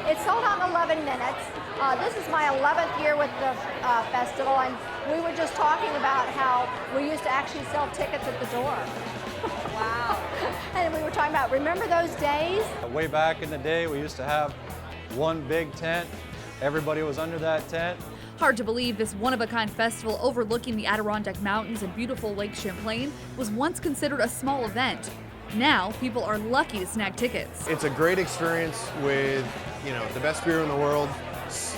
It sold out in 11 minutes. This is my 11th year with the festival, and we were just talking about how we used to actually sell tickets at the door. Wow. And we were talking about, remember those days? Way back in the day, we used to have one big tent. Everybody was under that tent. Hard to believe this one-of-a-kind festival overlooking the Adirondack Mountains and beautiful Lake Champlain was once considered a small event. Now, people are lucky to snag tickets. It's a great experience with, the best beer in the world.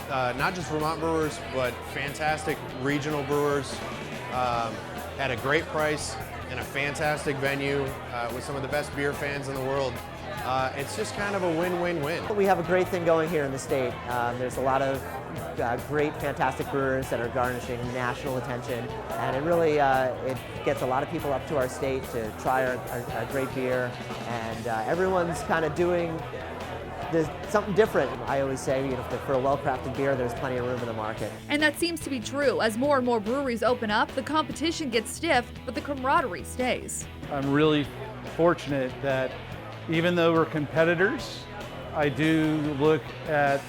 Not just Vermont brewers, but fantastic regional brewers at a great price and a fantastic venue with some of the best beer fans in the world. It's just kind of a win-win-win. We have a great thing going here in the state. There's a lot of great, fantastic brewers that are garnishing national attention, and it really it gets a lot of people up to our state to try our great beer, and everyone's kind of doing something different. I always say, for a well-crafted beer, there's plenty of room in the market. And that seems to be true. As more and more breweries open up, the competition gets stiff, but the camaraderie stays. I'm really fortunate that even though we're competitors, I do look at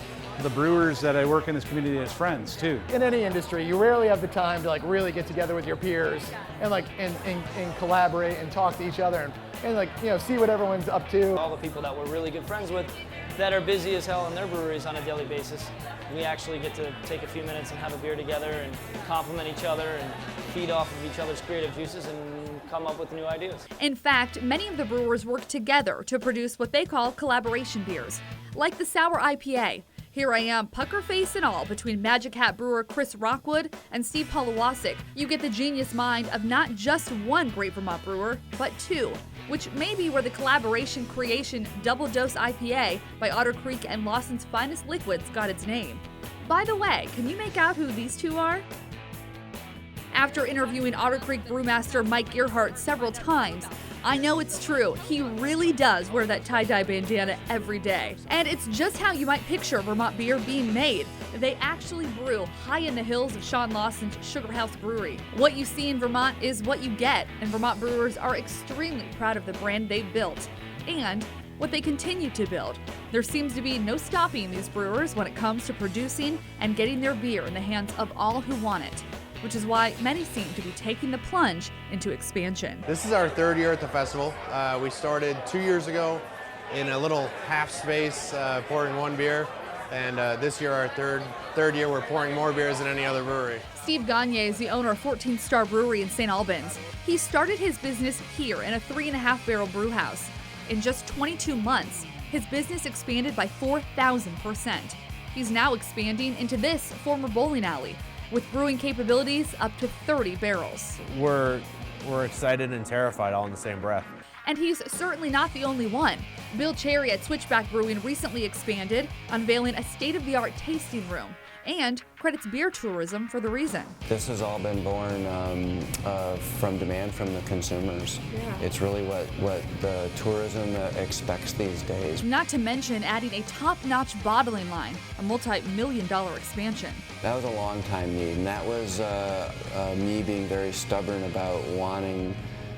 the brewers that I work in this community as friends too. In any industry, you rarely have the time to really get together with your peers and collaborate and talk to each other and see what everyone's up to. All the people that we're really good friends with that are busy as hell in their breweries on a daily basis, we actually get to take a few minutes and have a beer together and compliment each other and feed off of each other's creative juices and come up with new ideas. In fact, many of the brewers work together to produce what they call collaboration beers, like the Sour IPA. Here I am, pucker face and all, between Magic Hat brewer Chris Rockwood and Steve Polowasik. You get the genius mind of not just one great Vermont brewer, but two, which may be where the collaboration creation Double Dose IPA by Otter Creek and Lawson's Finest Liquids got its name. By the way, can you make out who these two are? After interviewing Otter Creek brewmaster Mike Gearhart several times, I know it's true. He really does wear that tie-dye bandana every day. And it's just how you might picture Vermont beer being made. They actually brew high in the hills of Sean Lawson's Sugar House Brewery. What you see in Vermont is what you get, and Vermont brewers are extremely proud of the brand they've built and what they continue to build. There seems to be no stopping these brewers when it comes to producing and getting their beer in the hands of all who want it, which is why many seem to be taking the plunge into expansion. This is our third year at the festival. We started 2 years ago in a little half space pouring one beer, and this year, our third year, we're pouring more beers than any other brewery. Steve Gagne is the owner of 14 Star Brewery in St. Albans. He started his business here in a 3.5-barrel brew house. In just 22 months, his business expanded by 4,000%. He's now expanding into this former bowling alley, with brewing capabilities up to 30 barrels. We're excited and terrified all in the same breath. And he's certainly not the only one. Bill Cherry at Switchback Brewing recently expanded, unveiling a state-of-the-art tasting room, and credits beer tourism for the reason. This has all been born from demand from the consumers. Yeah. It's really what the tourism expects these days. Not to mention adding a top-notch bottling line, a multi-million-dollar expansion. That was a long time need, and that was me being very stubborn about wanting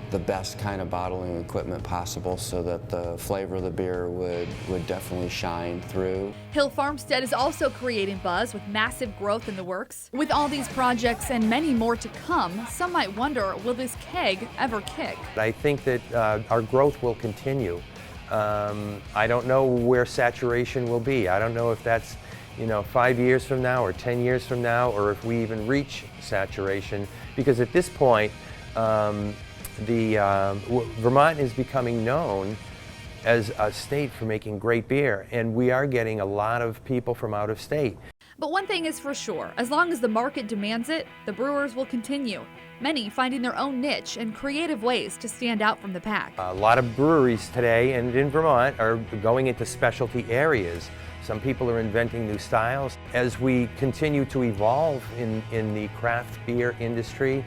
the best kind of bottling equipment possible so that the flavor of the beer would definitely shine through. Hill Farmstead is also creating buzz with massive growth in the works. With all these projects and many more to come, some might wonder, will this keg ever kick? I think that our growth will continue. I don't know where saturation will be. I don't know if that's 5 years from now or 10 years from now, or if we even reach saturation, because at this point, Vermont is becoming known as a state for making great beer, and we are getting a lot of people from out of state. But one thing is for sure, as long as the market demands it, the brewers will continue, many finding their own niche and creative ways to stand out from the pack. A lot of breweries today and in Vermont are going into specialty areas. Some people are inventing new styles. As we continue to evolve in the craft beer industry,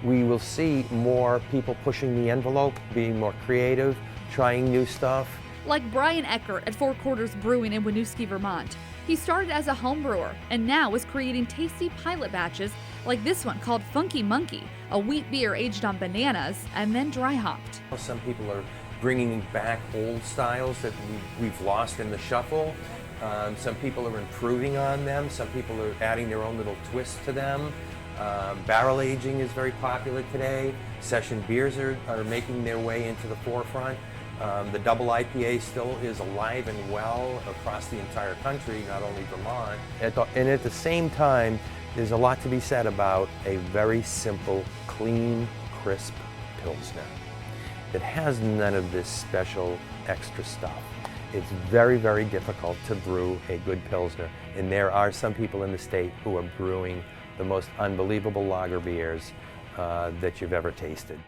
we will see more people pushing the envelope, being more creative, trying new stuff. Like Brian Eckert at Four Quarters Brewing in Winooski, Vermont. He started as a home brewer and now is creating tasty pilot batches like this one called Funky Monkey, a wheat beer aged on bananas and then dry hopped. Some people are bringing back old styles that we've lost in the shuffle. Some people are improving on them. Some people are adding their own little twist to them. Barrel aging is very popular today. Session beers are making their way into the forefront. The double IPA still is alive and well across the entire country, not only Vermont. And at the same time, there's a lot to be said about a very simple, clean, crisp Pilsner that has none of this special extra stuff. It's very, very difficult to brew a good Pilsner, and there are some people in the state who are brewing the most unbelievable lager beers that you've ever tasted.